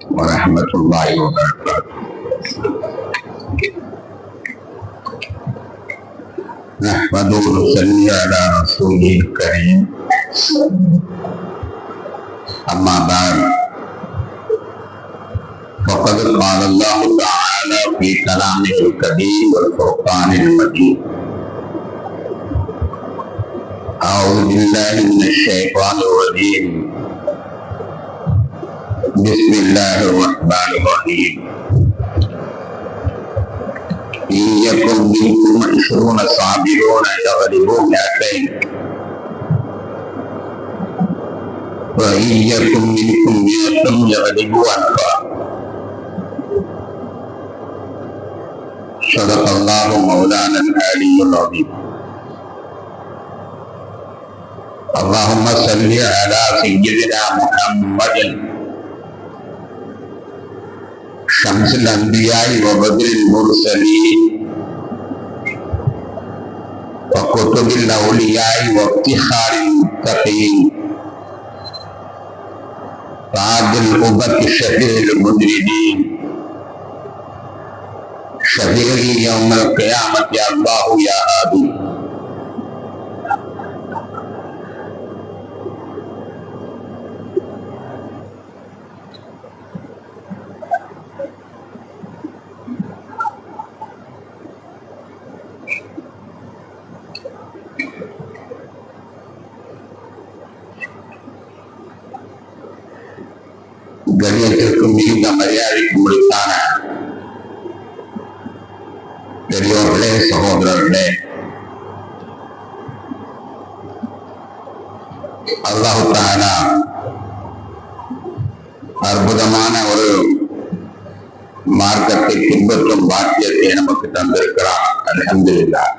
ورحمة الله وبركاته. نحمده ونصلي على رسوله الكريم. أما بعد، فقد قال الله تعالى في كلامه الكريم والفرقان المجيد: أعوذ بالله من الشيطان الرجيم. بسم الله الرحمن الرحيم. إن يكن منكم 20 صابرون يغلبوا 200 وإن يكن منكم 100 يغلبوا 1000. صدق الله مولانا العلي العظيم. اللهم صل على سيدنا محمد شمس الأنبياء وبدر المرسلين وكتب الأولياء وافتخار المتقين تاج الأمة شفيع المذنبين شفيعي يوم القيامة يا الله يا هادي. கண்ணியத்திற்கும் மிகுந்த மரியாதைக்கும் உரித்தான பெரியோர்களே, சகோதரர்களே, அல்லாஹ் தஆலா அற்புதமான ஒரு மார்க்கத்தை பின்பற்றும் பாக்கியத்தை நமக்கு தந்திருக்கிறார். அல்ஹம்துலில்லாஹ்.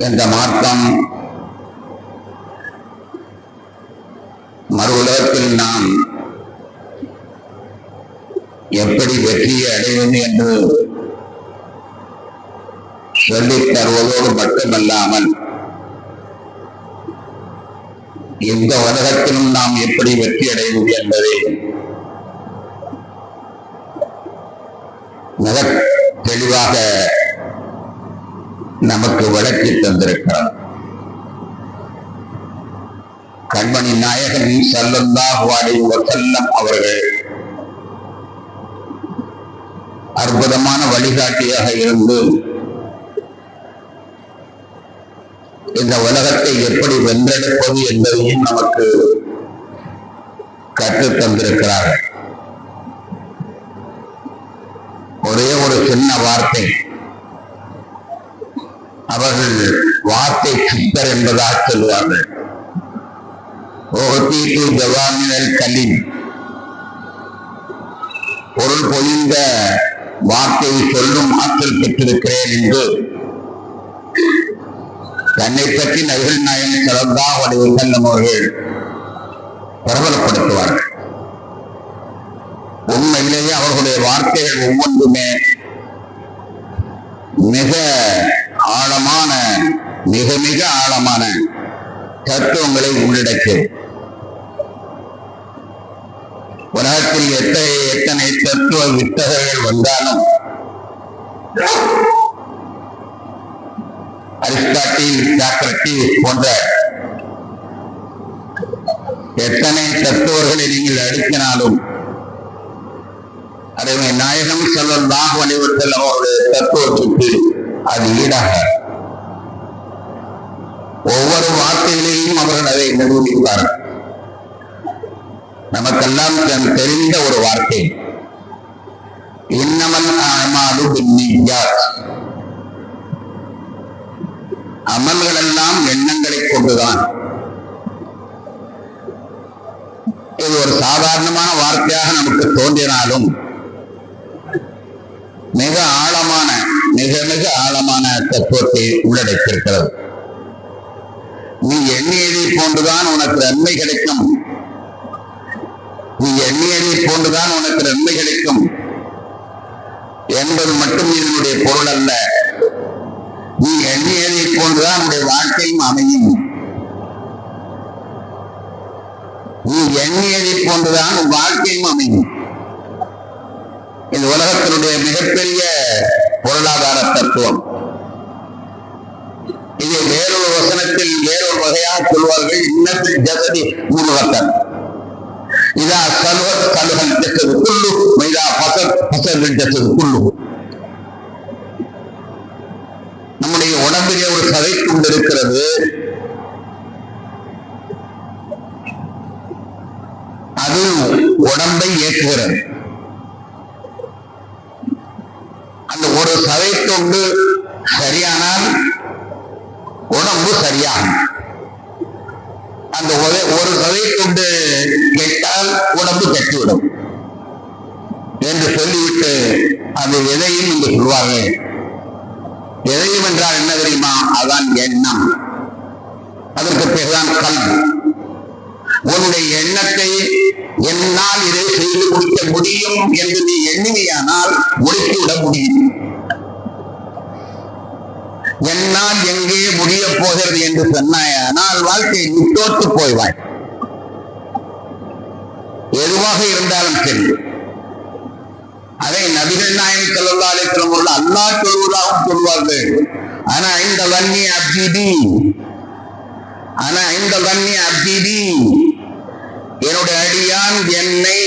இந்த மார்க்கம் மறு உலகத்தில் நாம் எப்படி வெற்றியை அடைவது என்று சொல்லித் தருவதோடு மட்டுமல்லாமல் இந்த உலகத்திலும் நாம் எப்படி வெற்றி அடைவது என்பதை மிக தெளிவாக நமக்கு விளக்கி தந்திருக்கிறார். கண்மணி நாயகன் ஸல்லல்லாஹு அலைஹி வஸல்லம் அவர்கள் அற்புதமான வழிகாட்டியாக இருந்து இந்த உலகத்தை எப்படி வென்றெடுப்பது என்பதையும் நமக்கு கற்றுத் தந்திருக்கிறார்கள். ஒரே ஒரு சின்ன வார்த்தை, அவர்கள் வார்த்தை சித்தர் என்பதாக சொல்வார்கள். பொருள் பொழிந்த வார்த்தையை சொல்லும் ஆற்றல் பெற்றிருக்கிறேன் என்று தன்னை பற்றி நபிகள் நாயகம் ஸல்லல்லாஹு அலைஹி வஸல்லம் அவர்கள் பிரபலப்படுத்துவார்கள். உண்மையிலேயே அவர்களுடைய வார்த்தைகள் ஒவ்வொன்றுமே மிக ஆழமான மிக மிக ஆழமான தத்துவங்களை உள்ளடக்கியது. உலகத்தில் எத்தனை தத்துவ வித்தகர்கள் வந்தாலும் அரிஸ்டாட்டில், சாக்ரட்டிஸ் போன்ற எத்தனை தத்துவர்களை நீங்கள் அடுக்கினாலும் அதை நாயகம் ஸல்லல்லாஹு அலைஹி வஸல்லம் அவருடைய தத்துவத்துக்கு அது ஈடாக ஒவ்வொரு வார்த்தைகளையும் அவர்கள் அதை நிரூபிப்பார்கள். நமக்கெல்லாம் தெரிந்த ஒரு வார்த்தை, இன்னமல் அஅமாலு பின்னிய்யாத். அமல்கள் எல்லாம் எண்ணங்களை கொண்டுதான். இது ஒரு சாதாரணமான வார்த்தையாக நமக்கு தோன்றினாலும் மிக ஆழமான மிக மிக ஆழமான தத்துவத்தை உள்ளடக்கியிருக்கிறது. நீ எண்ணியதை போன்றுதான் உனக்கு நன்மை கிடைக்கும். நீ எண்ணியதை போன்றுதான் உனக்கு நன்மை கிடைக்கும் என்பது மட்டும் இதனுடைய பொருள் அல்ல. நீ எண்ணியதை போன்றுதான் உன்னுடைய வாழ்க்கையும் அமையும். நீ எண்ணியதை போன்றுதான் வாழ்க்கையும் அமையும். இது உலகத்தினுடைய மிகப்பெரிய பொருளாதார தத்துவம். இதை வேறொரு வசனத்தில் வேறொரு வகையாக சொல்வார்கள். இன்னத்தில் ஜசதி மூலவத்தன் இதா சலுவத் சலுகல் ஜசது குல்லு மைதா பசத் பசல் ஜசது குல்லு. நம்முடைய உடம்பிலே ஒரு சதை கொண்டிருக்கிறது. அது உடம்பை இயக்குகிறது. அந்த ஒரு சதை தொண்டு சரியானால் உடம்பு சரியாகும். அந்த ஒரு சதை கொண்டு கெட்டால் உடம்பு கெட்டுவிடும் என்று சொல்லிவிட்டு அது எதையும் என்று சொல்வார்கள். எதையும் என்றால் என்ன தெரியுமா? அதான் எண்ணம். அதற்கு பிறகுதான் கல்வி. உன்னுடைய எண்ணத்தை என்னால் இதை செய்து முடிக்க முடியும் என்று நீ எண்ணியானால் முடித்துவிட முடியும். என்னால் எங்கே முடிய போகிறது என்று சொன்னாயானால் வாழ்க்கை நீ தோற்று போய்வாய். எதுவாக இருந்தாலும் சரி. அதை நபிகள் நாயகம் ஸல்லல்லாஹு அலைஹி வஸல்லம் அவர்கள் அல்லாஹ் சொல்வதாகவும் சொல்வார்கள். ஆனா இந்த வன்னி அப்திதி, ஆனா இந்த வன்னி அப்திதி, என்னுடைய அடியான் என்னை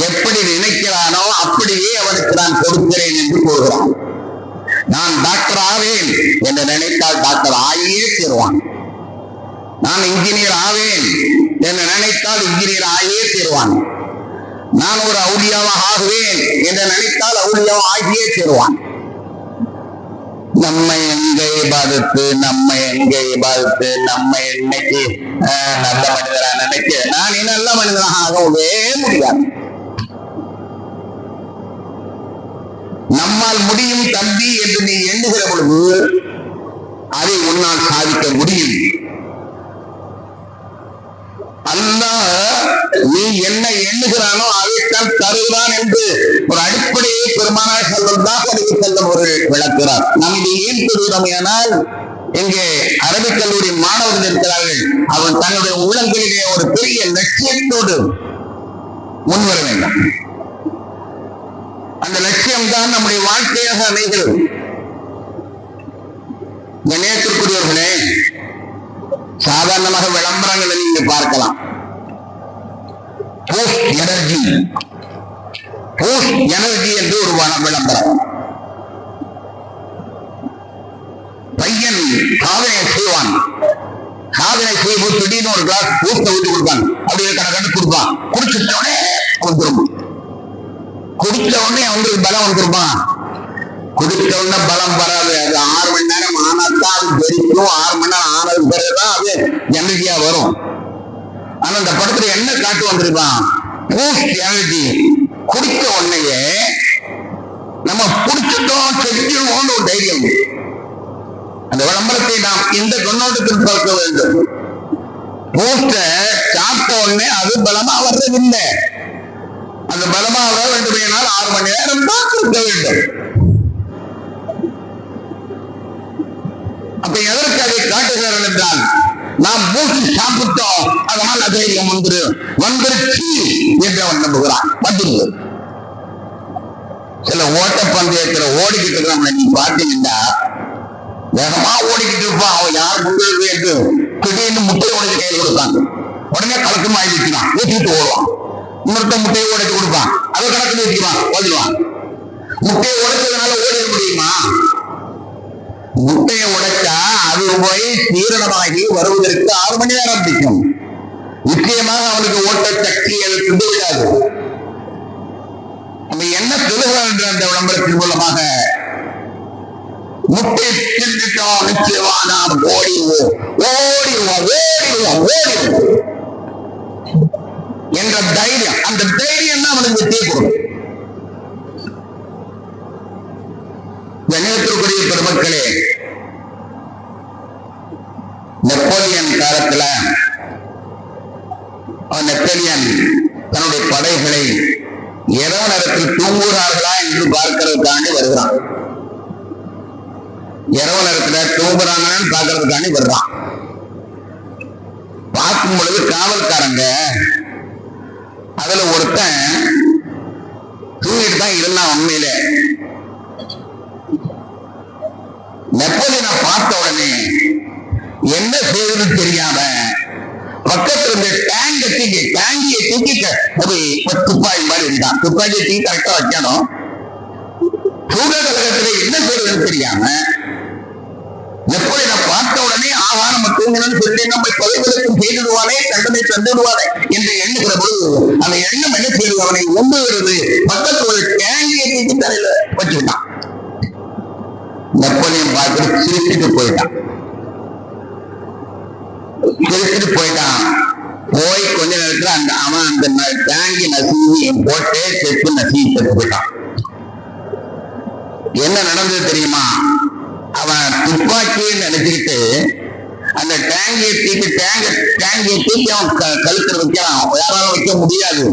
எப்படி நினைக்கிறானோ அப்படியே அவனுக்கு நான் கொடுக்கிறேன் என்று கூறுகிறான். நான் டாக்டர் ஆவேன் என்று நினைத்தால் டாக்டர் ஆகியே தீருவான். நான் இன்ஜினியர் ஆவேன் என்று நினைத்தால் இன்ஜினியர் ஆகியே தீருவான். நான் ஒரு அவுலியாவாக ஆகுவேன் என்று நினைத்தால் அவுலியாவாக ஆகியே தீருவான். நம்ம எங்கே பாதித்து நம்ம என்னைக்கு நல்ல மனிதரா நினைக்க நான் நல்ல மனிதனாக ஆகவே முடியாது. நம்மால் முடியும் தம்பி என்று நீ எண்ணுகிற பொழுது அதை உன்னால் சாதிக்க முடியும். அல்லாஹ் நீ என்ன எண்ணுகிறானோ அதைத்தான் தருகிறான் என்று ஒரு அடிப்படையை பெருமானார் ஸல்லல்லாஹு அலைஹி வஸல்லம் அவர்கள் விளக்குகிறார். நாம் இதை ஏன் சொல்கிறோம்? ஆனால் இங்கே அரபிக் கல்லூரி மாணவர்கள் இருக்கிறார்கள். அவன் தன்னுடைய உள்ளங்களிலே ஒரு பெரிய லட்சியத்தோடு முன்வர வேண்டும். அந்த லட்சியம் தான் நம்முடைய வாழ்க்கையாக அமைகிறது. நேயத்திற்குரியவர்களே, சாதாரணமாக விளம்பரங்களை நீங்க பார்க்கலாம். பூஸ்ட் எனர்ஜி என்று ஒரு விளம்பரம். பையன் சாதனை செய்வான். சாதனை செய்வது திடீர்னு ஒரு கிளாஸ் பூஸ்ட ஊற்றி கொடுப்பான். அப்படியே கணக்கு கொடுப்பான். குடிச்சிட்ட உடனே அவன் திரும்பும். குடிச்ச உடனே அவங்களுக்கு பலம் வந்துருப்பான். குடிச்ச உடனே பலம் வராது. அது 6 மணி நேரம் ஆனாத்தான் அது தெரிக்கும். 6 மணி நேரம் ஆனது பிறகுதான் அது எனர்ஜியா வரும். ஆனா அந்த படத்துல என்ன காட்டு வந்திருப்பான்? Boost energy. குடிச்ச உடனேயே நம்ம குடிச்சிட்டோம் செஞ்சிருவோம்னு ஒரு தைரியம். அந்த விளம்பரத்தை நாம் இந்த கண்ணோட்டத்தில் பார்க்க வேண்டும். பூஸ்ட சாப்பிட்ட உடனே அது பலமா வர்றதில்லை. அந்த பலமா வர வேண்டும் என்றால் 6 மணி நேரம் தான் இருக்க வேண்டும். அப்ப எதற்கு அதை காட்டுகிறார்கள் என்றால், நாம் பூஸ்ட் சாப்பிட்டோம் அதனால் அதைரியம் வந்துருச்சு என்று அவன் நம்புகிறான். வந்துருது. சில ஓட்ட பந்தயத்துல ஓடிக்கிட்டு இருக்கிறவங்க நீ பார்த்தீங்கன்னா வேகமா ஓடிக்கிட்டு இருப்பான். அவன் யார் முன்கிறது என்று திடீர்னு முட்டையை உடைச்சு கையில் கொடுப்பாங்க. உடனே கலக்கமா ஆயிடுச்சுதான் ஊற்றிட்டு ஓடுவான். இன்னொருத்த முட்டையை உடைச்சு கொடுப்பான். அதை கணக்கு வச்சுக்குவான், ஓடிடுவான். முட்டையை உடைச்சதுனால ஓடிட முடியுமா? முட்டையை உடைச்சா அது போய் சீரணமாகி வருவதற்கு 6 மணி நேரம் பிடிக்கும். நிச்சயமாக அவனுக்கு ஓட்ட சக்தி அது கொண்டு விடாது. நம்ம என்ன சொல்லுகிறோம் என்ற அந்த விளம்பரத்தின் மூலமாக முட்டை தின்னுட்டோம் நிச்சயமா நாம் ஓடிடுவோம் என்ற தைரியம். அந்த தைரியம் தான் அவனுக்கு வெற்றியை கொடுக்கும். கண்ணியத்திற்குரிய பெருமக்களே, நெப்போலியன் காலத்துல நெப்போலியன் தன்னுடைய படைகளை இரவு நேரத்தில் தூங்குகிறார்களா என்று பார்க்கிறதுக்காண்டி வருகிறான். இரவு நேரத்துல தூங்குறாங்கன்னு பார்க்கறதுக்காண்டி வருகிறான். பார்க்கும் பொழுது காவல்காரங்க அதுல ஒருத்தன் தூங்கிட்டு தான் இருந்தான். உண்மையில நெப்போலியனை பார்த்த உடனே என்ன செய்வதுன்னு தெரியாம பக்கத்துல இருந்த டேங்கியை தூக்கி துப்பாக்கி மாதிரி இருந்தான். துப்பாக்கியை தூக்கி கரெக்டா வைக்கணும். சூழ கழகத்துல என்ன செய்வதுன்னு தெரியாம நெப்போலியனை பார்த்த உடனே ஆஹா நம்ம தூங்கணும்னு சொல்லி நம்ம பதவிகளுக்கும் செய்துடுவானே, தண்டனை தந்துடுவானே என்று எண்ணுகிற பொழுது அந்த எண்ணம் என்ன செய்வது, அவனை ஒன்றுகிறது பக்கத்துல ஒரு டேங்கியை தூக்கி தலையில வச்சுக்கிட்டான். நெப்போலியன் பார்த்துட்டு சிரிச்சுட்டு போயிட்டான். போய் கொஞ்ச நேரத்துல அவன் அந்த டேங்கி நசுங்கி போட்டே செத்து நசுங்கி செத்து போயிட்டான். என்ன நடந்தது தெரியுமா? அவன் துப்பாக்கியை நினைச்சுக்கிட்டு அந்த டேங்கியை தூக்கி அவன் கழுத்துல வைக்கிறான். யாராலும் வைக்க முடியாது.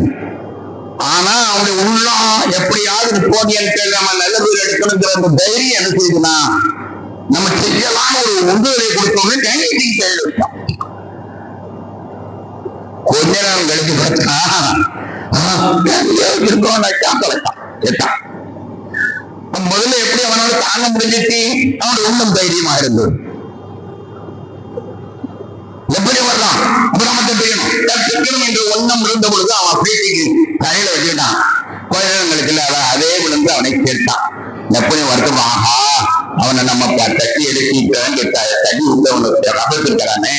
ஆனா அவனுடைய உள்ளம் எப்படியாவது போட்டியல் நம்ம நல்ல பேர் எடுக்கணுங்கிற அந்த தைரியம் என்ன செய்யுதுன்னா, நம்ம செஞ்சலாம் ஒரு உந்துதலை கொடுத்தோம்னு டேங்கியை தூக்கி கையில் வச்சான். கொஞ்ச நேரம் கழிச்சு பார்த்தா கேட்டான். முதல்ல எப்படி அவனால தாங்க முடிஞ்சிட்டு அவனுடைய உள்ளம் தைரியமா இருந்தது. எப்படி வரலாம் பிரமத்தை பெய்யணும் கற்பிக்கணும் என்ற ஒண்ணம் இருந்த பொழுது அவன் அப்படியே தலையில வச்சுட்டான். கொஞ்ச நேரங்களுக்கு இல்லாத அதே விழுந்து அவனை கேட்டான். எப்படி வருத்தம், ஆஹா அவனை நம்ம தட்டி எடுத்து தட்டி விட்டு ரசிக்கிறானே,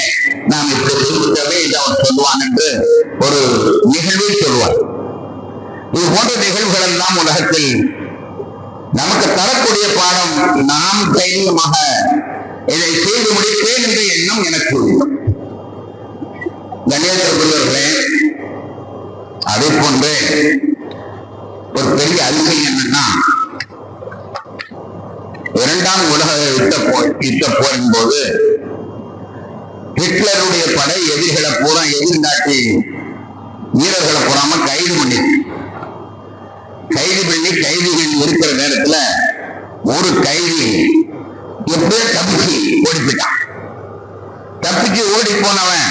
நாம் இப்படி சொல்லிவிட்டவே இதை அவன் சொல்லுவான் என்று ஒரு நிகழ்வை சொல்லுவான். இது போன்ற நிகழ்வுகள் எல்லாம் உலகத்தில் நமக்கு தரக்கூடிய பாடம். நாம் தைரியமாக இதை செய்து முடிப்பேன் என்ற எண்ணம் எனக்கு கண்ணியத்திற்குரியவர்களே. அதே போன்று ஒரு பெரிய அதிசயம் என்னன்னா, இரண்டாம் உலக யுத்த போரின் போது ஹிட்லருடைய படை எதிரிகளை பூரா எதிர்நாட்டி வீரர்களை பூராம கைது பண்ணி கைதிகள் இருக்கிற நேரத்துல ஒரு கைதி எப்படியோ தப்பிச்சு ஓடி போயிட்டான். தப்பிச்சு ஓடி போனவன்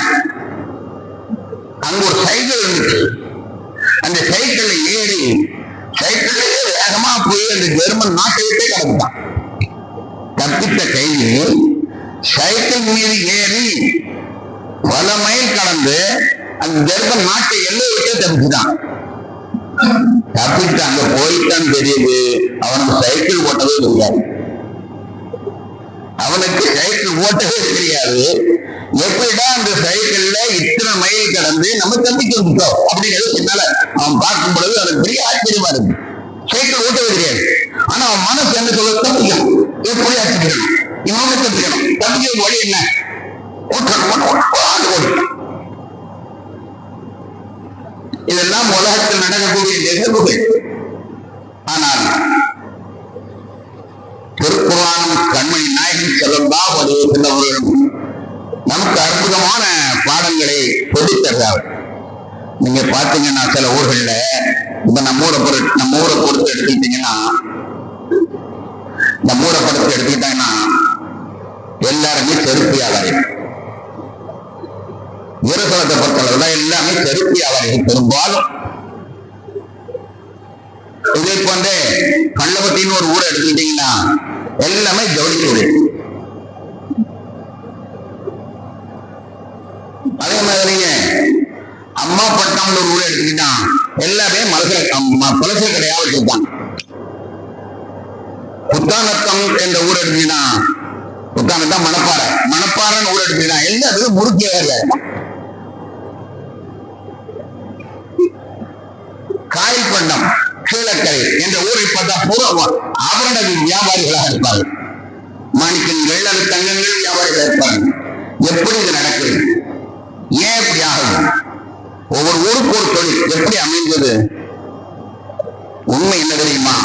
அங்க ஒரு சைக்கிள் இருந்துச்சு. அந்த சைக்கிள்ல ஏறி சைக்கிள்லயே வேகமா போய் அந்த ஜெர்மன் நாட்டை விட்டே கிடந்துட்டான். தப்பித்த கைதி சைக்கிள் மீது ஏறி பல மைல் கடந்து அந்த ஜெர்மன் நாட்டை எல்லை விட்டே தப்பிச்சுட்டான். தப்பிட்டு அங்க போயிட்டான்னு தெரியுது. அவனுக்கு சைக்கிள் ஓட்டவே தெரியாது. எப்படிடா அந்த சைக்கிள்ல இத்தனை மைல் கடந்து நம்ம தப்பிக்க வந்துட்டோம் அப்படின்னு பின்னால அவன் பார்க்கும் பொழுது அது பெரிய ஆச்சரியமா இருக்கு. சைக்கிள் ஓட்டவே தெரியாது. ஆனா அவன் மனசு என்ன சொல்ல, தப்பிக்கணும், எப்படி ஆச்சரிக்கணும், இவங்க தப்பிக்கணும், தப்பிக்க வழி என்ன, இதெல்லாம் உலகத்தில் நடக்கக்கூடிய நிகழ்வுகள். ஆனால் திருக்குர்ஆனும் கண்மணி நாயகன் ஸல்லல்லாஹு அலைஹி வஸல்லம் நமக்கு அற்புதமான பாடங்களை சொல்லித் தருகிறார். நீங்க பாத்தீங்கன்னா சில ஊர்கள்ல இப்ப நம்ம ஊரை பொறுத்து எடுத்துக்கிட்டீங்கன்னா எல்லாருமே செருப்பு வியாபாரிகள். விவசாயத்தை பொறுத்தளவுல எல்லாமே செருப்பு வியாபாரிகள் பெரும்பாலும். இதே போன்ற கள்ளப்பட்டின்னு ஒரு ஊரை எடுத்துக்கிட்டீங்கன்னா எல்லாமே ஜவுளி தொழில். அதே மாதிரிங்க அம்மாப்பட்டினம்னு ஒரு ஊரை எடுத்துக்கிட்டா எல்லாமே பலசர கடையா வச்சிருக்காங்க. புத்தானத்தம் என்ற ஊர் எடுத்தீங்கன்னா புத்தானத்தம் மணப்பாறைன்னு ஊர் எடுத்தீங்கன்னா எல்லாத்துக்கும் முறுக்கிய காய்பண்டம் கீழக்கரை என்ற ஊரை பார்த்தா பூரா ஆபரண வியாபாரிகளாக இருப்பார்கள். மாணிக்கங்கள் அல்லது தங்கங்கள் வியாபாரிகளாக இருப்பார்கள். எப்படி இது நடக்குது, ஏன் இப்படி ஆகுது, ஒவ்வொரு ஊருக்கு ஒரு தொழில் எப்படி அமைந்தது? உண்மை என்ன தெரியுமா?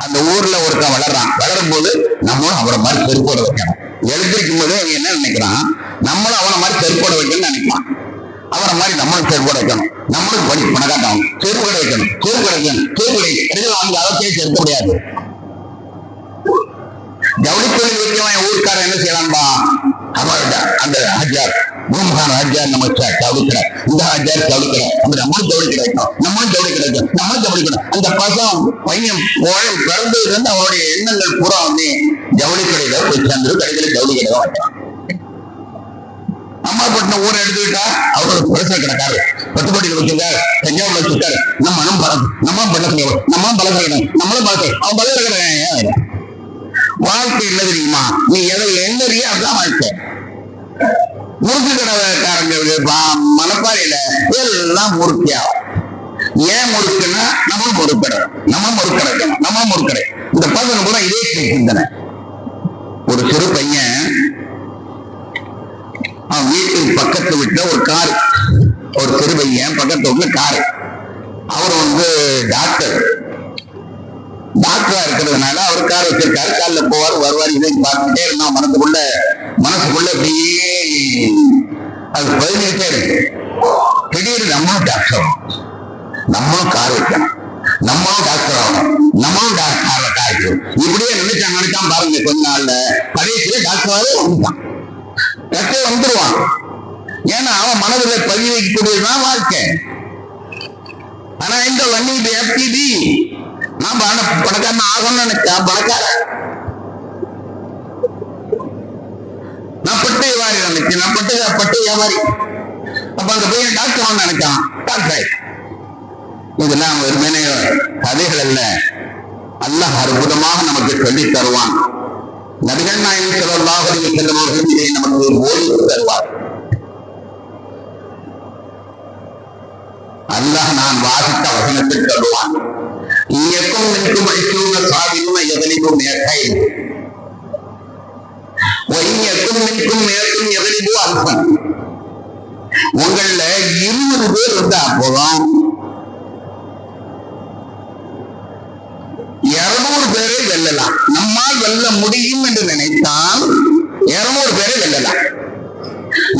அந்த ஊர்ல ஒருத்தன் வளரும் போது நம்மளும் அவரை மாதிரி செருப்போட வைக்கணும். எழுந்திருக்கும் போது அவன் என்ன நினைக்கிறான், நம்மளும் அவனை மாதிரி செருப்போட வைக்கணும்னு நினைப்பான். அவரை மாதிரி நம்மளும் செருப்போட வைக்கணும், நம்மளும் படி பணக்காட்டம் செருப்பு கடை வைக்கணும், அவங்க அளவுக்கே செலுத்த முடியாது. ஜவுளி தொழில் வைக்கவன் ஊருக்காரன் என்ன செய்யலாம்பா, அவர்கிட்ட அந்த ஹஜார் ராஜா நம்ம தவிக்கிற இந்த ராஜா தவிக்கிற நம்மளும் தவிர கிடைக்கும் நம்மளும் தவிர கிடைக்கும் நம்மளும் தவிக்கணும். அந்த பசம் பையன் பிறந்ததுல இருந்து அவருடைய எண்ணங்கள் பூரா வந்து ஜவுளி கடையில போய் சேர்ந்து கடைகளை ஜவுளி கடை வைக்கலாம். அம்மாப்பட்டினம் ஊரை எடுத்துக்கிட்டா அவரோட பிரச்சனை கிடக்காரு, பத்துப்பட்டியில் வச்சிருக்காரு, தஞ்சாவூர்ல வச்சிருக்காரு. நம்மளும் பழக்கணும் நம்மளும் பழக்கணும் நம்மளும் பழக்கம் அவன் பழக்கிறேன். வாழ்க்கை என்ன தெரியுமா? நீ எதை எண்ணறியா அதுதான் வாழ்க்கை. முறுக்கு கடைக்காரங்க மனப்பாறையில எல்லாம் முறுக்கியா. ஏன் முறுக்குன்னா நம்மளும் முறுக்கணும் நம்ம முறுக்கடை. இந்த பசங்க கூட இதே சிந்தனை. ஒரு சிறு பையன் அவன் வீட்டுக்கு பக்கத்து வீட்டுல ஒரு காரு, ஒரு சிறு பையன் பக்கத்து வீட்டுல காரு. அவர் வந்து டாக்டரா இருக்கிறதுனால அவர் கார் வச்சிருக்காரு. காலில் போவார் வருவார். இதை பார்த்துட்டே இருந்தான். மனசுக்குள்ள அப்படியே அது பதினெட்டே இருக்கு. திடீர்னு நம்மளும் டாக்டர், நம்மளும் கார் வைக்கணும், நம்மளும் டாக்டர் ஆகணும், நம்மளும் டாக்டர் இப்படியே நினைச்சான் பாருங்க. கொஞ்ச நாள்ல கடைசியில டாக்டராவே வந்துட்டான். டாக்டர் வந்துருவான். ஏன்னா அவன் மனதில் பதிவு வைக்கக்கூடியதுதான் வாழ்க்கை. ஆனா இந்த வண்டி FTD நான் பணக்காரன் ஆகணும்னு நினைச்சேன். பணக்காரன் நான் பட்டு வியாபாரி நினைச்சேன். நான் பட்டு வியாபாரி. அப்ப அந்த பையன் டாக்டர் நினைச்சான். டாக்டர் இதெல்லாம் வெறுமனே கதைகள் அல்ல, அல்லாஹ் அற்புதமாக நமக்கு சொல்லி தருவான். நபிகள் நாயகம் ஸல்லல்லாஹு அலைஹி வஸல்லம் அவர்கள் இதை நமக்கு போதித்து தருவார். அல்லாஹ் நான் வாசித்த வசனத்தில் சொல்லுவான், இயக்கும் மின்கும் அழிச்சூன சாதியும் எதலிபும் மேற்கை ஒய்யக்கும் மின்கும் மேற்கும் எதலிபு அல்பன். உங்கள 20 பேர் இருந்தா போதும் 200 பேரை வெல்லலாம். நம்மால் வெல்ல முடியும் என்று நினைத்தால் 200 பேரை வெல்லலாம்.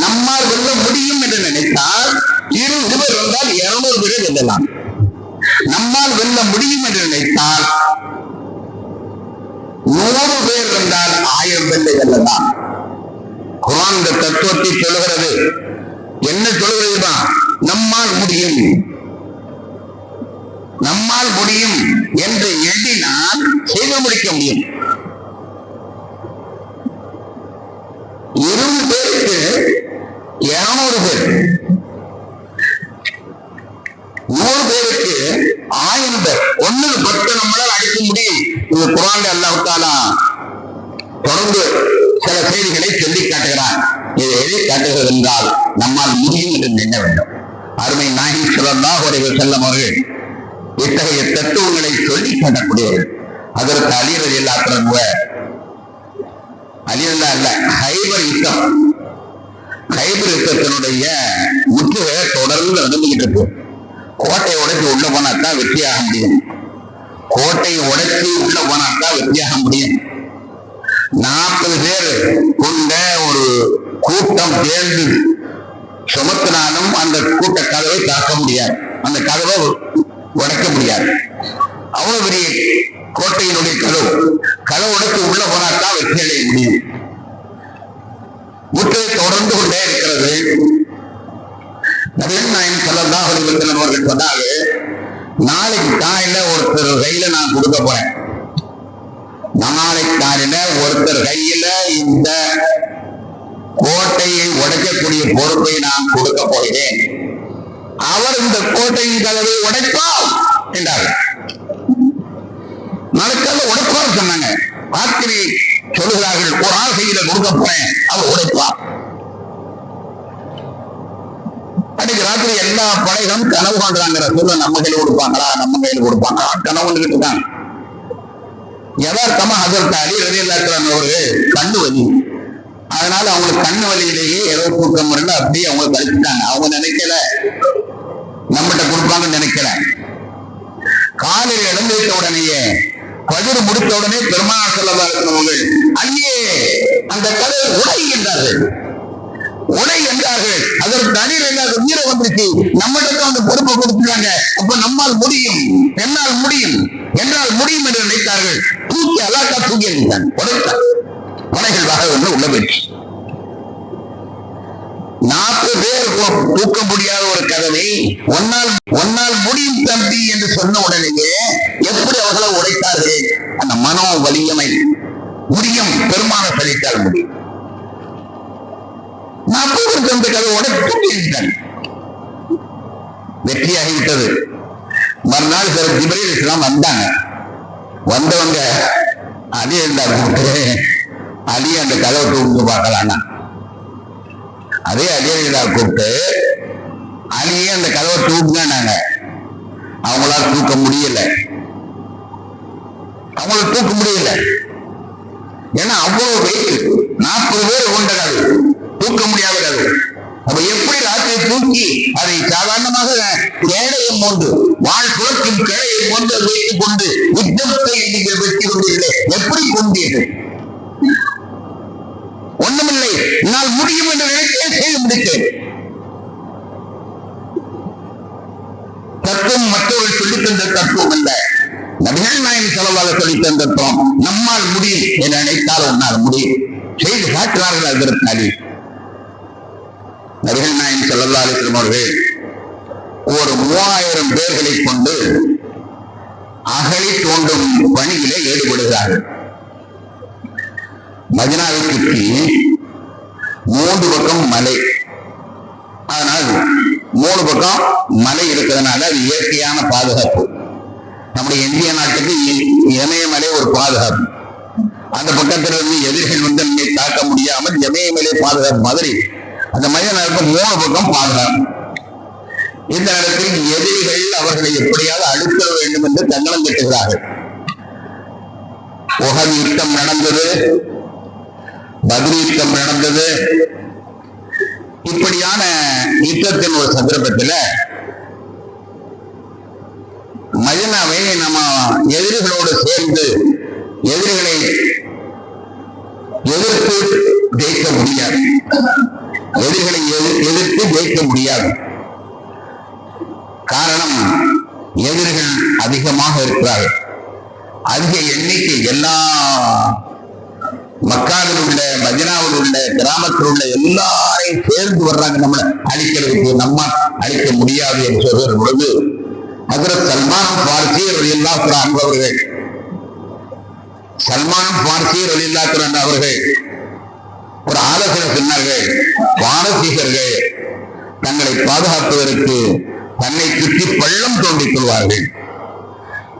நம்மால் வெல்ல முடியும் என்று நினைத்தால் 20 பேர் வந்தால் 200 பேரை வெல்லலாம். நம்மால் வெல்ல முடியும் என்று நினைத்தால் 100 பேர் வந்தால் 1000 பேரை வெல்லலாம். குர்ஆன் இந்த தத்துவத்தை சொல்லுகிறது. என்ன சொல்லுகிறதுமா? நம்மால் முடியும் என்று எண்ணினால் செய்து முடிக்க முடியும். 20 பேருக்கு 200 பேர், 100 பேருக்கு 1000 பேர், 1-10 நம்மளால் அடிக்க முடியும். இது குர்ஆன்ல அல்லாஹ் தஆலா தொடர்ந்து சில செய்திகளை சொல்லி காட்டுகிறார். இதை எதை காட்டுகிறது என்றால் நம்மால் முடியும் என்று எண்ண வேண்டும். அருமை நாயகம் ஸல்லல்லாஹு அலைஹி வஸல்லம் அவர்கள் இத்தகைய தத்துவங்களை சொல்லி காட்டக்கூடியவர்கள். அதற்கு அலி ரலியல்லாஹு அன்ஹு அல்ல ஹைபர் யுத்தத்தினுடைய முற்றுகை தொடர்ந்து நடந்துகிட்டு இருக்கு. கோட்டையை உடைச்சு உள்ள போனாத்தான் வெற்றியாக முடியும். கோட்டையை உடைச்சு உள்ள போனாத்தான் வெற்றியாக முடியும். 40 பேர் கொண்ட ஒரு கூட்டம் சேர்ந்து சுமத்தினாலும் அந்த கூட்ட கதவை தாக்க முடியாது, அந்த கதவை உடைக்க முடியாது. அவ்வளவு பெரிய கோட்டையினுடைய கதவு உடைச்சு உள்ள போனாத்தான் வெற்றி அடைய முடியும். முற்றுகை தொடர்ந்து கொண்டே இருக்கிறது. நபிகள் நாயகம் ஸல்லல்லாஹு அலைஹி வஸல்லம் அவர்கள் சொன்னாங்க, நாளைக்கு காலையில ஒருத்தர் கையில நான் கொடுக்க போறேன். நாளைக்கு காலையில ஒருத்தர் கையில இந்த கோட்டையை உடைக்கக்கூடிய பொறுப்பை நான் கொடுக்க போகிறேன். அவர் இந்த கோட்டையின் கதவை உடைப்பார் என்றார்கள். நாளைக்கால உடைப்பார் சொன்னாங்க. ராத்திரி சொல்லுகிறார்கள், ஒரு ஆள் கையில கொடுக்க போறேன், அவர் உடைப்பார். அன்னைக்கு ராத்திரி எல்லா படைகளும் கனவு காண்றாங்கிற சொல்ல நம்ம கையில் கொடுப்பாங்களா, கனவு கொண்டுகிட்டு இருக்காங்க. யதார்த்தமா ஹஜ்ரத் அலி ரலியல்லாஹு அன்ஹு அவர்கள் கண்ணு வலி, அதனால அவங்களுக்கு கண்ணு வலியிலேயே ஏதோ தூக்கம் வரல, அப்படியே அவங்க கழிச்சுட்டாங்க. அவங்க நினைக்கல நம்மகிட்ட கொடுப்பாங்கன்னு நினைக்கல. காலையில் இழந்து வைத்த உடனேயே பஜர் முடித்த உடனே பெருமானார் ஸல்லல்லாஹு அலைஹி வஸல்லம் அவர்கள் அங்கே அந்த கதவை உடை என்றார்கள். அதற்கு அலி ரலியல்லாஹு அன்ஹு வீரம் வந்துருச்சு, நம்மகிட்ட அந்த பொறுப்பை கொடுத்துட்டாங்க. அப்ப நம்மால் முடியும், என்னால் முடியும் என்றால் முடியும் என்று நினைத்தார்கள். தூக்கி அல்லாஹ் தூக்கி எறிந்தான், உடைத்தார். படைகள் வாக உள்ள போயிடுச்சு. கதவை ஒன்னால் முடியும் தம்பி என்று சொன்ன உடனேயே எப்படி அவர்களை உடைத்தார்கள்? அந்த மனோ வலியமை முடியும், பெருமான சலித்தால் முடியும். நான் அந்த கதை உடைத்து வெற்றியாகிவிட்டது. மறுநாள் ஜிப்ரீல் இஸ்லாம் வந்தாங்க. வந்தவங்க அலி அலி அந்த கதவை தூக்கு பார்க்கலான்னா அதே அலியா கூப்பிட்டு அலியே அந்த கதவை தூக்குனாங்க. அவங்களால தூக்க முடியல. அவங்கள தூக்க முடியல. ஏன்னா அவ்வளவு வெயிட், 40 பேர் கொண்ட கதை, தூக்க முடியாத கதை. அப்ப எப்படி ராத்திரி தூக்கி அதை சாதாரணமாக கேடையை போன்று வாழ் சுழற்கும் கேடையை போன்று வைத்துக் கொண்டு யுத்தத்தை நீங்கள் வெற்றி கொண்டீர்களே, எப்படி கொண்டீர்கள்? ஒண்ணுமில்லை, நான் முடியும் என்று நினைத்தே செய்து முடித்தேன். தத்துவம் மற்றவர்கள் சொல்லித் தந்த தத்துவம் அல்ல, நபிகள் நாயகம் ஸல்லல்லாஹு அலைஹி சொல்லித் தந்த தத்துவம். நம்மால் முடியும் என்று நினைத்தால் உன்னால் முடியும், செய்து காட்டுவார்கள். அதற்கு நபிகள் நாயகம் ஸல்லல்லாஹு அலைஹி வஸல்லம் அவர்கள் ஒரு 3000 பேர்களை கொண்டு அகழி தோண்டும் பணியிலே ஈடுபடுகிறார்கள். மதீனாவை சுற்றி 3 பக்கம் மலை, அதனால் 3 பக்கம் மலை இருக்கிறதுனால அது இயற்கையான பாதுகாப்பு. நம்முடைய இந்திய நாட்டுக்கு இமயமலை ஒரு பாதுகாப்பு. அந்த பக்கத்தில் இருந்து எதிரிகள் வந்து நம்மை தாக்க முடியாமல் இமயமலை பாதுகாப்பு மாதிரி அந்த மனிதனுக்கு 3 பக்கம் பாதுகாப்பு. இந்த நேரத்தில் எதிரிகள் அவர்களை எப்படியாவது அழுத்த வேண்டும் என்று தங்கலம் கட்டுகிறார்கள். உஹது யுத்தம் நடந்தது, பத்ர் யுத்தம் நடந்தது. இப்படியான யுத்தத்தின் ஒரு சந்தர்ப்பத்தில் மதீனாவை நம்ம எதிரிகளோடு சேர்ந்து எதிரிகளை எதிர்த்து ஜெயிக்க முடியாது. எதிரிகளை எதிர்த்து ஜெயிக்க முடியாது. காரணம், எதிரிகள் அதிகமாக இருக்கிறார்கள். அதிக எண்ணிக்கை எல்லா மக்காவில் உள்ள, மதீனாவில் உள்ள, கிராமத்தில் உள்ள எல்லாரையும் சேர்ந்து வர்றாங்க நம்மளை அழிக்கிறதுக்கு. நம்ம அழிக்க முடியாது என்று சொல்கிற பொழுது ஹஜ்ரத் சல்மான் பார்சி ரலியல்லாஹு அன்ஹு அவர்கள், சல்மான் பார்சி ரலியல்லாஹு அன்ஹு அவர்கள் ஒரு ஆலோசனை சொன்னார்கள். பாரசீகர்கள் தங்களை பாதுகாப்பதற்கு தன்னை சுற்றி பள்ளம் தோண்டிக் கொள்வார்கள்,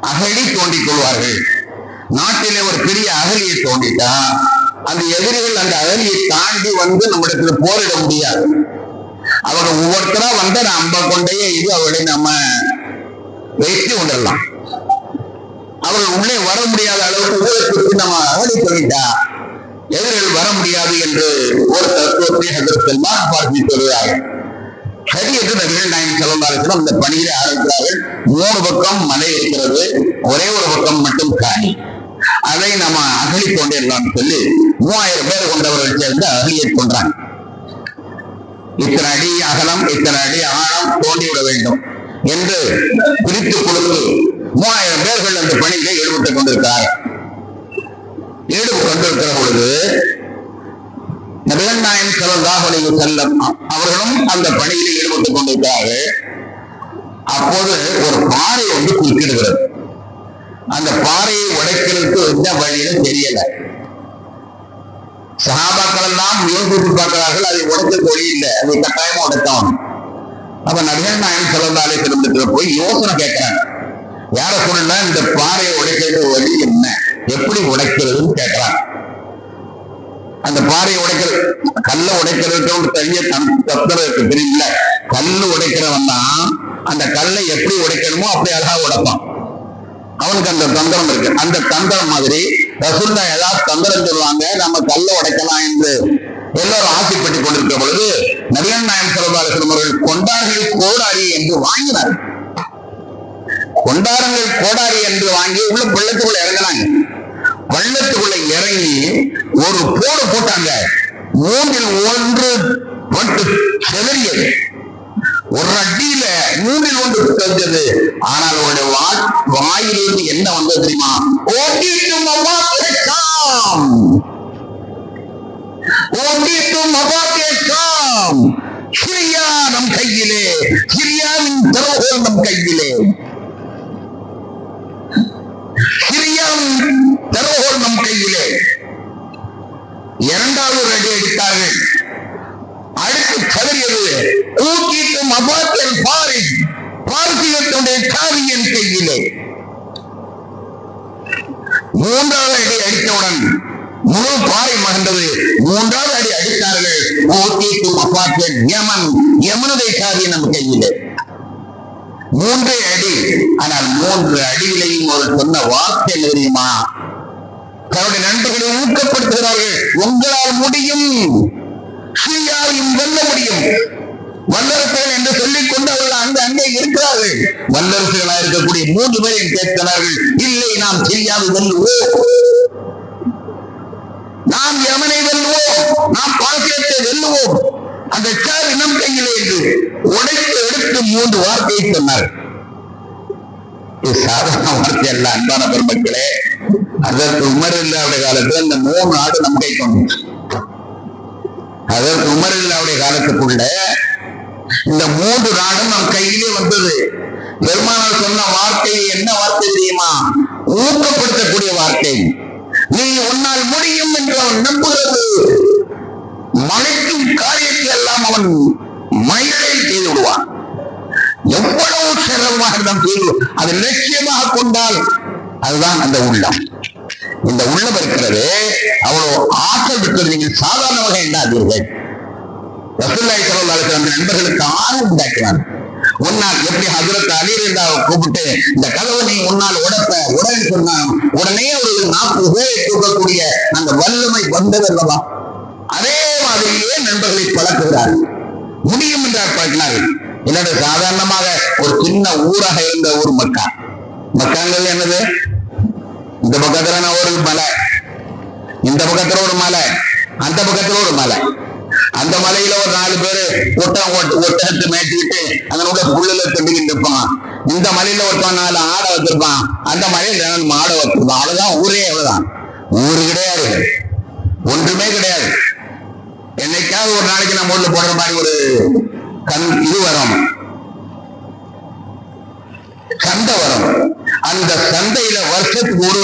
அகழி தோண்டிக் கொள்வார்கள். நாட்டிலே ஒரு பெரிய அகழியை தோண்டிட்டா அந்த எதிரிகள் அந்த அகழியை தாண்டி வந்து நம்மிடத்துல போரிட முடியாது. அவங்க ஒவ்வொருத்தரா வந்து நம்ம கொண்டையே இது அவர்களை நம்ம வைத்து கொண்டலாம். அவர்கள் உள்ளே வர முடியாத அளவுக்கு ஊருக்கு நம்ம அகழி தோண்டிட்டா எதிரிகள் வர முடியாது என்று ஒரு தத்துவத்தை ஹஜ்ரத் சல்மான் பார்சி சொல்கிறார்கள். சரி என்று நபிகள் நாயகம் ஸல்லல்லாஹு அலைஹி வஸல்லம் அந்த பணியிலே ஆரம்பிக்கிறார்கள். 3 பக்கம் மலை இருக்கிறது, ஒரே ஒரு பக்கம் மட்டும் காணி. அதை நம்ம அகழி தோண்டிடலாம் சொல்லி 3000 பேர் கொண்டவர்கள் சேர்ந்து அகழியை தோன்றாங்க. இத்தனை அடி அகலம், இத்தனை அடி ஆழம் தோண்டிவிட வேண்டும் என்று பிரித்து கொடுத்து 3000 பேர்கள் அந்த பணியிலே ஈடுபட்டுக் கொண்டிருக்கிறார்கள். ஈடுபட்டிருக்கிற பொழுது நபிகள் நாயகம் ஸல்லல்லாஹு அலைஹி வஸல்லம் அவர்களும் அந்த பணியில் ஈடுபட்டுக் கொண்டிருக்கிறார்கள். அப்போது ஒரு பாறை வந்து குறுக்கிடுகிறது. அந்த பாறையை உடைக்கிறதுக்கு எந்த வழியில தெரியல. சஹாபாக்கள் எல்லாம் யோசித்து பார்க்கிறார்கள், அதை உடைக்க வழி இல்லை, அதை கட்டாயமா உடைத்தான். அப்ப நபிகள் நாயகம் ஸல்லல்லாஹு அலைஹி வஸல்லம் போய் யோசனை கேட்கிறாங்க. யார சொன்னா இந்த பாறையை உடைக்கிறது வழி என்ன, எப்படி உடைக்கிறதுன்னு கேட்கிறாங்க. அந்த பாறையை உடைக்கிறது, கல்ல உடைக்கிறதுக்கு ஒரு தனிய தத்திரம் இருக்கு தெரியல. கல்லு உடைக்கிறவன் தான் அந்த கல்லை எப்படி உடைக்கணுமோ அப்படி அழகா உடைப்பான். அவனுக்கு அந்த தந்திரம் இருக்கு. அந்த தந்திரம் மாதிரி ரசூலுல்லாஹ் ஏதாவது தந்திரம் சொல்லுவாங்க, நம்ம கல்ல உடைக்கலாம் என்று எல்லாரும் ஆசைப்பட்டுக் கொண்டிருக்கிற பொழுது நபிகள் நாயகம் ஸல்லல்லாஹு அலைஹி வஸல்லம் அவர்கள் கொண்டார்கள் கோடாரி என்று வாங்கினார். கொண்டாரங்கள் கோடாரி என்று வாங்கி உள்ள பள்ளத்துக்குள்ள இறங்கினாங்க. பள்ளத்துக்குள்ள இறங்கி ஒரு போடு போட்டாங்க. 3இல் 1 பட்டு செதறியது. ஒரு அடியில 3இல் 1 தெரிஞ்சது. ஆனால் அவருடைய வாயிலிருந்து என்ன வந்தது தெரியுமா? ஓட்டிட்டும் அபாத்தேஷாம், ஓட்டிட்டும் அபாத்தேஷாம், சிரியா நம் கையிலே, கையிலே, சிரியாவின் திறவுகோல் நம் கையிலே. இரண்டாவது ஒரு அடி அடித்தார்கள். அடுத்து கதறியது ஊக்கிட்டு மபாத்தில் பாரிஸ், பார்சியத்துடைய சாவியின் கையிலே. மூன்றாவது அடி அடித்தவுடன் முழு பாறை மகிழ்ந்தது. மூன்றாவது அடி அடித்தார்கள். ஊக்கிட்டு மபாத்தில் யமன், யமனுடைய சாவி நம் கையிலே. மூன்றே அடி. ஆனால் மூன்று அடியிலையும் ஒரு சொன்ன வார்த்தை தெரியுமா? தன்னுடைய நண்பர்களை ஊக்கப்படுத்துகிறார்கள். உங்களால் முடியும், சிரியாவையும் வெல்ல முடியும். வல்லரசுகள் என்று சொல்லிக் கொண்டு அவர்கள் அங்கே இருக்கிறார்கள். வல்லரசுகளாக இருக்கக்கூடிய 3 பேரையும் கேட்கிறார்கள், இல்லை நாம் சிரியாவை வெல்லுவோம், நாம் யமனை வெல்லுவோம், நாம் பாக்கியத்தை வெல்லுவோம், அந்த சாவி நம் கையிலே என்று உடைத்து எடுத்து 3 வார்த்தையை சொன்னார். இது சாதாரண வார்த்தை அல்ல அன்பான பெருமக்களே. அதற்கு உமர் இல்லாவுடைய காலத்தில் அந்த 3 நாடு நம் கை கொண்டு, அதற்கு உமர் இல்லாவுடைய காலத்துக்குள்ள இந்த 3 நாடும் நம் கையிலே வந்தது. பெருமானார் சொன்ன வார்த்தை என்ன வார்த்தை தெரியுமா? ஊக்கப்படுத்தக்கூடிய வார்த்தை. நீ உன்னால் முடியும் என்று அவன் நம்புகிறது. மலைக்கும் காரியத்தை எல்லாம் அவன் மயிலில் செய்து விடுவான். எவ்வளவு சிரமமாக இருந்தாலும் செய்து, அதை லட்சியமாக கொண்டால் அதுதான் அந்த உள்ளம். இந்த உள்ளம் இருக்கிறது, அவ்வளவு ஆற்றல் இருக்கிறது. நீங்கள் சாதாரண வகை எண்ணாதீர்கள். ரசூலுல்லாஹி ஸல்லல்லாஹு அலைஹி வஸல்லம் நண்பர்களுக்கு ஆர்வம் உண்டாக்கினார். உன்னால் எப்படி ஹஜ்ரத் அலி ரலியல்லாஹு கூப்பிட்டு இந்த கதவை நீ உன்னால் உடனே சொன்னான். உடனே ஒரு 40 பேரை தூக்கக்கூடிய அந்த வல்லமை வந்தது அல்லவா? அதே மாதிரியே நண்பர்களை பழக்குகிறார். முடியும் என்றார் பழக்கினார்கள். என்னோட சாதாரணமாக ஒரு சின்ன ஊராக இருந்த ஊர் மக்கா. மக்காங்கிறது என்னது? இந்த பக்கத்துல ஒரு மலை, இந்த பக்கத்துல ஒரு மலை, அந்த பக்கத்துல ஒரு மலை. அந்த மலையில ஒரு 4 பேரு ஒட்டகத்தை மேட்டிக்கிட்டு அதனோட புல்லுல தண்டிக்கிட்டு இருப்பான். இந்த மலையில ஒருத்தன் 4 ஆடை வச்சிருப்பான், அந்த மலையில 4 மாடை வச்சிருப்பான். அவ்வளவுதான் ஊரே. எவ்வளவுதான் ஊரு கிடையாது, ஒன்றுமே கிடையாது. என்னைக்காவது ஒரு நாளைக்கு நம்ம ஊர்ல போடுற மாதிரி ஒரு இது வரும், சந்தை வரும். அந்த சந்தையில வருஷத்துக்கு ஒரு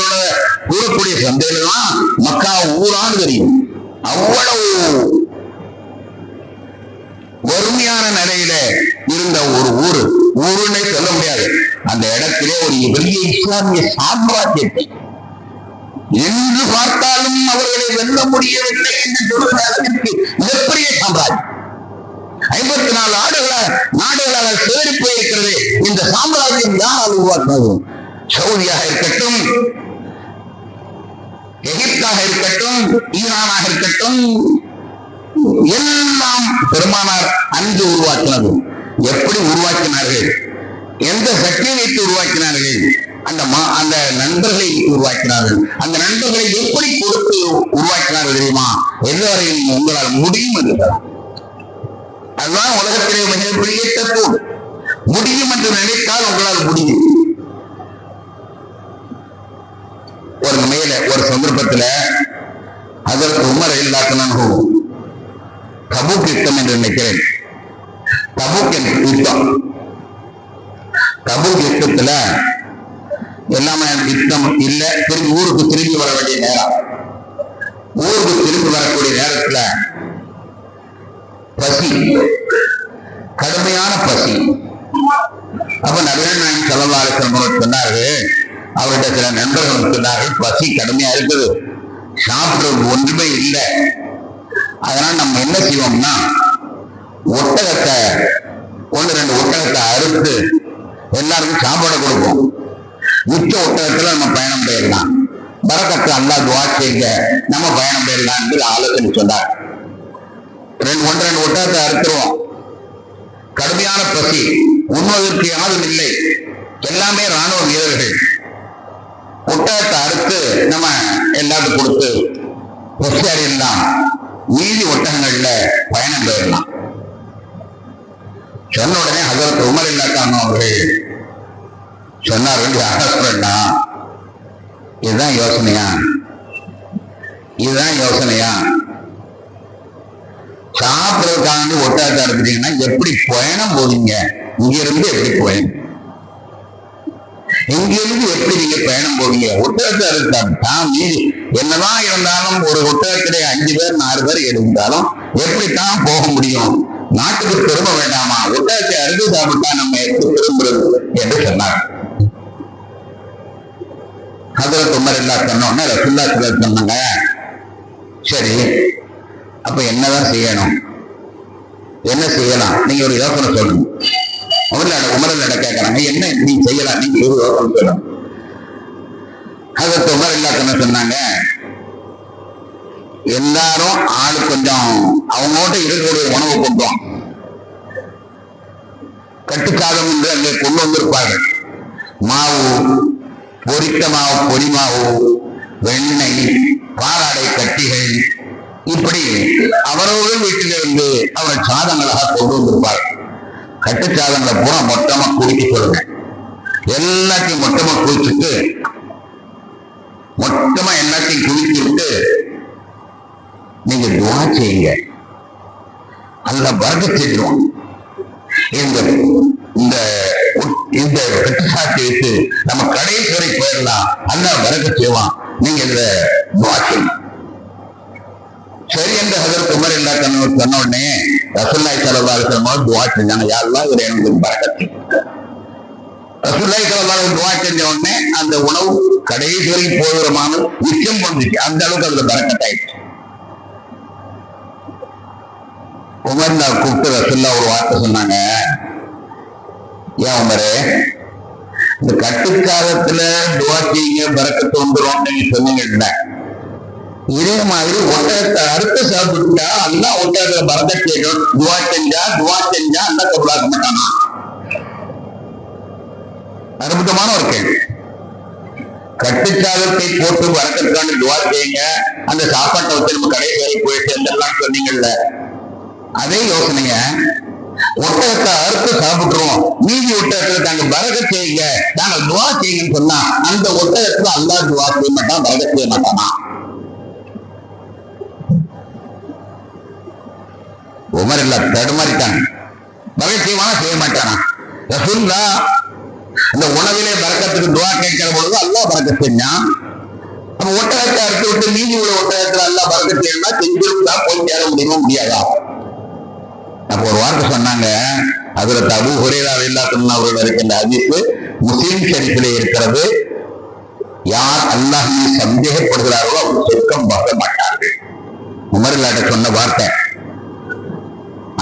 கூறக்கூடிய சந்தையில தான் மக்கா ஊரான்னு தெரியும். அவ்வளவு வறுமையான நிலையில இருந்த ஒரு ஊருன்னே சொல்ல முடியாது. அந்த இடத்திலே ஒரு பெரிய இஸ்லாமிய சாம்ராஜ்யத்தை என்று பார்த்தாலும் அவர்களை வெல்ல முடியவில்லை என்று சொல்கிற அளவிற்கு மிகப்பெரிய சாம்ராஜ்யம். 54 நாடுகளாக சேரி போயிருக்கிறது. இந்த சாம்ராஜ்யம் யாரால் உருவாக்குவது? சவுதியாக இருக்கட்டும், எகிப்தாக இருக்கட்டும், ஈரானாக இருக்கட்டும், எல்லாம் பெருமானார் அன்று உருவாக்கினது. எப்படி உருவாக்கினார்கள்? எந்த சக்தியை வைத்து உருவாக்கினார்கள்? அந்த நண்பர்களை உருவாக்கினார்கள். அந்த நண்பர்களை எப்படி கொடுத்து உருவாக்கினார்கள் தெரியுமா? எல்லோரையும் உங்களால் முடியும் என்று. அதுதான் உலகத்திலே மிகப்பெரிய தத்துவம். முடியும் என்று நினைத்தால் உங்களால் முடியும். ஒரு சந்தர்ப்பத்தில் அதற்கு உமர் இல்லாதனோ தபூக் யுத்தம் என்று நினைக்கிறேன். தபூக் யுத்தம், தபூக் யுத்தத்துல எல்லாமே யுத்தம் இல்ல. திரும்பி ஊருக்கு திரும்பி வர வேண்டிய நேரம். ஊருக்கு திரும்பி வரக்கூடிய நேரத்துல பசி, கடுமையான பசி. அப்ப நபிகள் நாயகம் ஸல்லல்லாஹு அலைஹி வஸல்லம் சொன்னார்கள், அவருடைய சில நண்பர்கள் சொன்னார்கள், பசி கடுமையா இருக்குது, சாப்பிடுறது ஒன்றுமே இல்லை. அதனால நம்ம என்ன செய்வோம்னா ஒட்டகத்தை 1-2 ஒட்டகத்தை அறுத்து எல்லாருக்கும் சாப்பாடு கொடுப்போம். மிச்ச ஒட்டகத்துல நம்ம பயணம் போயிடலாம், பரக்கத்து அல்லாஹ் துஆ செய்யுங்க, நம்ம பயணம் போயிடலாம் என்று ஆலோசனை சொன்னார். 1-2 ஒட்டகத்தை அறுத்துருவோம். கடுமையான பசி, உண்ணுவதற்கு யாரும் இல்லை, எல்லாமே ராணுவ வீரர்கள். ஒட்டகத்தை அறுத்து நம்ம எல்லாத்துக்கும் கொடுத்து பசியாடிடலாம், மீதி ஒட்டகங்கள்ல பயணம் போயிடலாம். சொன்ன உடனே ஹஜ்ரத் உமர் இல்லாக்காங்க அவர்கள் சொன்னார்கள், இதுதான் யோசனையா? இதுதான் யோசனையா? சாப்பிடுறதுக்காண்டி ஒட்டகத்தை அறுத்துட்டீங்கன்னா எப்படி பயணம் போவீங்க? இங்க இருந்து எப்படி பயணம்? இங்கிருந்து எப்படி நீங்க பயணம் போவீங்க? ஒட்டகத்தை அறுத்தான் மீறி என்னதான் இருந்தாலும் ஒரு ஒட்டகத்திலே 5 பேர் 4 பேர் இருந்தாலும் எப்படித்தான் போக முடியும்? நாட்டுக்கு திரும்ப வேண்டாமா? ஒட்டகத்தை அறுத்து சாப்பிட்டா நம்ம எப்படி திரும்புறது என்று சொன்னார். ஹஜ்ரத் உமர் இல்லா சொன்னோன்னு ரசூலுல்லாஹி ஸல்லல்லாஹு அலைஹி வஸல்லம் சொன்னாங்க, சரி அப்ப என்னதான் செய்யணும், என்ன செய்யலாம், நீங்க ஒரு யோசனை சொல்லணும். உமரில் கேட்கறாங்க, என்ன நீ செய்யலாம், நீங்க ஒரு யோசனை சொல்லணும். ஹஜ்ரத் உமர் இல்லா சொன்னாங்க, எல்லாரும் ஆளு கொஞ்சம் அவங்ககிட்ட இருக்கக்கூடிய உணவு கொண்டு வாங்க. கட்டுக்காலம் என்று அங்கே கொண்டு வந்திருப்பார்கள். மாவு, பொரித்த மாவு, பொடி மாவு, வெண்ணெய், பாலாடை கட்டிகள், இப்படி அவரவர்கள் வீட்டிலிருந்து அவர் சாதங்களாக கொண்டு வந்திருப்பார். கட்டு சாதங்களை பூரா மொத்தமா குடிக்க சொல்லுங்க. எல்லாத்தையும் மொத்தமா குடிச்சுட்டு மொத்தமா எல்லாத்தையும் குடிச்சு விட்டு நீங்க துவா செய்யுங்க, அல்ல பரக்கத் செய்வோம். இந்த கட்டுச்சாட்சி வச்சு நம்ம கடைசி வரை போயிடலாம், அல்ல பரக்கத் செய்வான். நீங்க இந்த துவா செய்யுங்க. சரி என்று ஹஜ்ரத் உமர் இல்லா சொன்ன உடனே ரசூலுல்லாஹி ஸல்லல்லாஹு அலைஹி வஸல்லம் துஆ செஞ்சாங்க, யா அல்லாஹ் இவரே எனக்கு பரக்கத். ரசூலுல்லாஹி ஸல்லல்லாஹு அலைஹி வஸல்லம் துஆ செஞ்ச உடனே அந்த உணவு கடைசி வரைக்கும் போகிறமான நிச்சயம் வந்துச்சு. அந்த அளவுக்கு அதுல பரக்கத் ஆயிடுச்சு. உமர் கூப்பிட்டு ரசூலுல்லாஹ் ஒரு வார்த்தை சொன்னாங்க, ஏன் உமரே, இந்த கட்டுக்காலத்துல துஆ செய்யுங்க பரக்கத்து வந்துடும் நீங்க சொன்னீங்கல்ல, இதே மாதிரி ஒட்டகத்தை அறுத்து சாப்பிட்டா அல்லா ஒட்டகத்தை பரக்கத் செய்யணும். துவா செஞ்சா அல்லா கபூலாக்க மாட்டானா? அற்புதமான ஒரு கேள்வி. கட்டுச்சாதத்தை போட்டு பரக்கத்துக்கான துவா செய்யுங்க, அந்த சாப்பாட்டை வச்சு நம்ம கடைசி வரை போயிட்டு எல்லாம் சொன்னீங்கல்ல, அதே யோசனைங்க. ஒட்டகத்தை அறுத்து சாப்பிட்டுருவோம், மீதி ஒட்டகத்துல தாங்க பரக்கத் செய்யுங்க, நாங்க துவா செய்யுங்கன்னு சொன்னா அந்த ஒட்டகத்துல அல்லா துவா செய்ய மாட்டான், பரக்கத் செய்ய மாட்டானா? உமர் இல்ல தடுமாறிட்டாங்க. பரக்கத் செய்வானா செய்ய மாட்டானா? ரசூலுல்லாஹ் இந்த உணவிலே பரக்கத்துக்கு துவா கேட்கிற பொழுது அல்லாஹ் பரக்கத் செஞ்சான். நம்ம ஒட்டகத்தை அறுத்து விட்டு மீதி உள்ள ஒட்டகத்துல அல்லாஹ் பரக்கத் செய்யணும்னா செஞ்சிருந்தா போய் சேர முடியாதா? அப்போ ஒரு வார்த்தை சொன்னாங்க, ஹஜ்ரத் அபூ ஹுரைரா ரலியல்லாஹு அன்ஹு அவர்கள் இருக்கின்ற ஹதீஸ் முஸ்லிம் ஷரீஃபிலே இருக்கிறது. யார் அல்லாஹ் மீது சந்தேகப்படுகிறார்களோ அவர் சொர்க்கம் போக மாட்டார்கள். உமர் இல்லாட்ட சொன்ன வார்த்தை,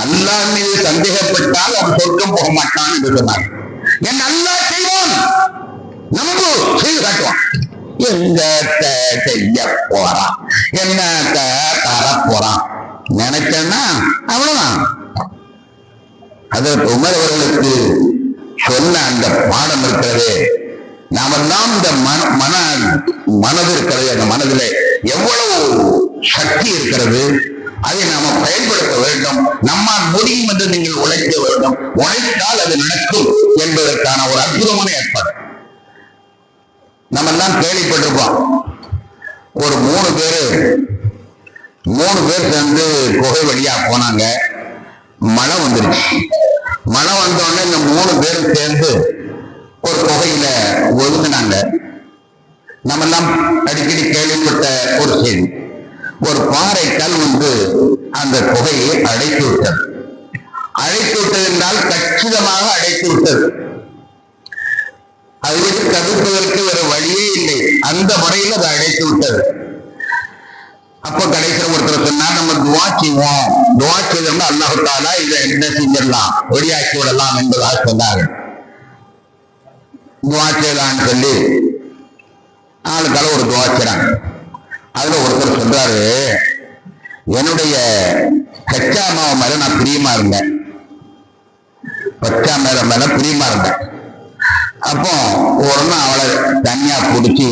அல்லாஹ் மீது சந்தேகப்பட்டால் அவன் சொர்க்கம் போக மாட்டான் என்று சொன்னார். என் அல்லாஹ் செய்வான், நமக்கு செய்து காட்டுவான். எங்க செய்ய போறான், என்ன தர போறான் நினைச்சேன்னா அவ்வளவுதான். அதற்கு உமர் அவர்களுக்கு சொன்ன அந்த பாடம் இருக்கிறது. நாமெல்லாம் இந்த மனது இருக்கிறது, அந்த மனதிலே எவ்வளவு சக்தி இருக்கிறது, அதை நாம பயன்படுத்த வேண்டும். நம்மால் முடியும் என்று நீங்கள் உழைக்க வேண்டும். உழைத்தால் அது நடக்கும் என்பதற்கான ஒரு அற்புதமான ஏற்பாடு. நம்ம எல்லாம் கேள்விப்பட்டிருப்போம். ஒரு 3 பேர் சேர்ந்து குகை வழியா போனாங்க. மழை வந்துருச்சு. மழை வந்தோடனே இந்த 3 பேரும் சேர்ந்து ஒரு குகையில ஒதுங்கினாங்க. நம்ம எல்லாம் அடிக்கடி கேள்விப்பட்ட ஒரு செய்தி. ஒரு பாறை கல் வந்து அந்த குகையை அடைத்து விட்டது. அடைத்து விட்டது என்றால் கச்சிதமாக அடைத்து விட்டது. அதுக்கு தடுப்பதற்கு வேற வழியே இல்லை. அந்த முறையில் அதை அடைத்து விட்டது. அப்ப கடைசியில் ஒருத்தர் சொன்னா, நம்ம துவா செய்வோம், துவா செய்தோம்னா அல்லாஹ் தஆலா இதை என்ன செஞ்சிடலாம், வெளியாக்கி விடலாம் என்பதாக சொன்னார்கள். துவா செய்யலான்னு சொல்லி ஆளுக்கால ஒரு துவா செய்றாங்க. அதுல ஒருத்தர் சொல்றாரு, என்னுடைய கச்சா மாவு மேல நான் பிரியமா இருந்தேன், பச்சா மேல பிரியமா இருந்தேன். அப்போ ஒரு நாள் அவளை தனியா பிடிச்சி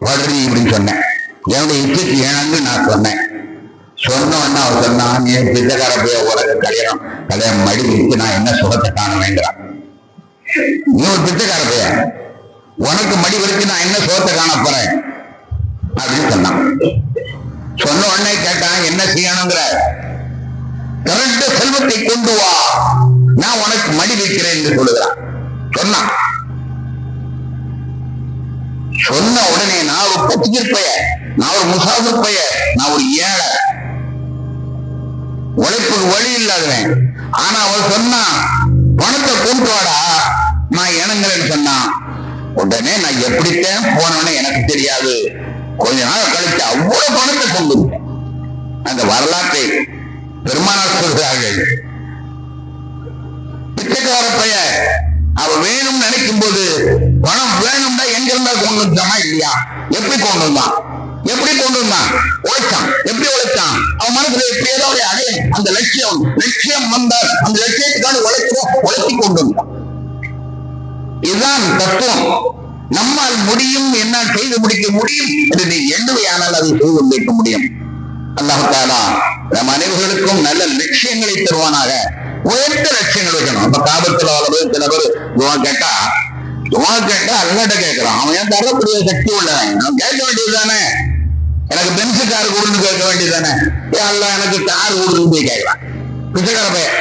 வளரி இப்படின்னு சொன்னேன். என்னுடைய இச்சைக்கு ஏனன்னு நான் சொன்னேன். சொன்னோன்னா அவர் சொன்னா, நீ பிச்சைக்கார போய் உனக்கு கல்யாணம் மடி வச்சு நான் என்ன சுகத்தை காணுவேங்கிறான். நீ ஒரு பிச்சைக்கார போய, உனக்கு மடி வச்சு நான் என்ன சுகத்தை காண போறேன் அப்படின்னு சொன்னான். சொன்ன உடனே கேட்டான், என்ன செய்யணுங்கிற? கரண்ட செல்வத்தை கொண்டு வா, நான் உனக்கு மடி வைக்கிறேன் என்று சொல்லுகிறான். சொன்னான். சொன்ன உடனே நான் ஒரு பத்திரிகை பைய, நான் ஒரு முசாஃபிர் பைய, நான் ஒரு ஏழை, உழைப்புக்கு வழி இல்லாதவன். ஆனா அவன் சொன்னா பணத்தை கொண்டு வாடா நான் இணங்குறேன்னு சொன்னான். உடனே நான் எப்படித்தான் போனோன்னு எனக்கு தெரியாது. கொஞ்ச நாள் கழிச்சு அவ்வளவு பணத்தை கொண்டு அந்த வரலாற்றை பெருமானார் சொல்கிறார்கள். பிச்சைக்கார பைய அவ வேணும்னு நினைக்கும் போது பணம் வேணும்னா எங்க இருந்தா கொண்டு வந்தாமா இல்லையா? எப்படி கொண்டு வந்தான்? எப்படி கொண்டு வந்தான்? உழைச்சான். எப்படி உழைச்சான்? அவன் மனசுல எப்படி ஏதாவது அடைய அந்த லட்சியம் வந்தார். அந்த லட்சியத்துக்கான உழைச்சி கொண்டு வந்தான். இதுதான் தத்துவம். நம்மால் முடியும், என்னால் செய்து முடிக்க முடியும் என்று நீ எண்ணுவையானால் அதை செய்து முடிக்க முடியும். அல்லாஹ் தஆலா நம் அனைவர்களுக்கும் நல்ல லட்சியங்களை தருவானாக. உயர்ந்த லட்சியங்கள் வைக்கணும். இப்ப காபத்துல சில பேர் துவா கேட்டா அல்லாட்ட கேட்கிறான். அவன் ஏன் தரக்கூடிய சக்தி உள்ளவன், அவன் கேட்க வேண்டியது தானே. எனக்கு பென்சு கார் கொடுன்னு கேட்க வேண்டியது தானே. அல்ல எனக்கு கார் கொடுன்னு போய் கேட்கறான். பிச்சைக்கார பையன்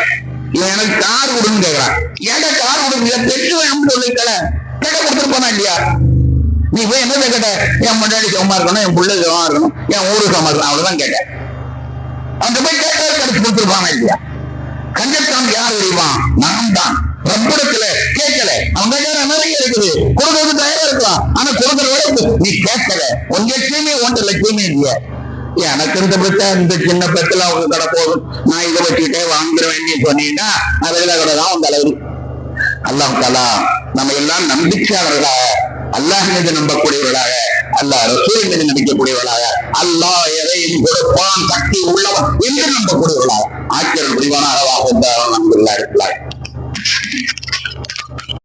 இவன் எனக்கு கார் கொடுன்னு கேட்கறான். ஏன்டா கார் கொடுங்க பெற்று வேணும்னு சொல்லிக்கல கேட்ட கொடுத்துருப்பானா இல்லையா? நீ போய் என்ன கேட்ட? என் முன்னாடி சமமா இருக்கணும், என் பிள்ளை சமமா இருக்கணும், என் ஊரு சமமா இருக்கணும், அவ்வளவுதான் கேட்டேன். அந்த போய் கேட்ட கிடைச்சு கொடுத்துருப்பானா இல்லையா? கஞ்சத்தான் யார் தெரியுமா? நான் தான். ரப்பிடத்துல கேட்கல. அவங்க நிறைய இருக்குது, கொடுக்கறது தயாரா இருக்கலாம். ஆனா கொடுக்கிற வரைக்கும் நீ கேட்கல. உன் லட்சியமே ஒன்று லட்சியமே இல்லையா? எனக்கு இந்த பிரச்சனை, இந்த சின்ன பிரச்சனை அவங்க கடை போதும், நான் இதை வச்சுக்கிட்டே வாங்குறேன் நீ சொன்னீங்கன்னா அதுல கூட தான் உங்க அளவு. அல்லாஹ் தஆலா நம்ம எல்லாம் நம்பிக்கையாளர்களாக, அல்லாஹ் மீது நம்பக்கூடியவர்களாக, அல்லாஹ் ரசூல் மீது நம்பிக்கக்கூடியவர்களாக, அல்லாஹ் எதையும் கொடுப்பான் சக்தி உள்ளவன் என்று நம்பக்கூடியவர்களாக ஆக்கியர்கள் புரிவான அளவாக நம்புகிறார்கள்.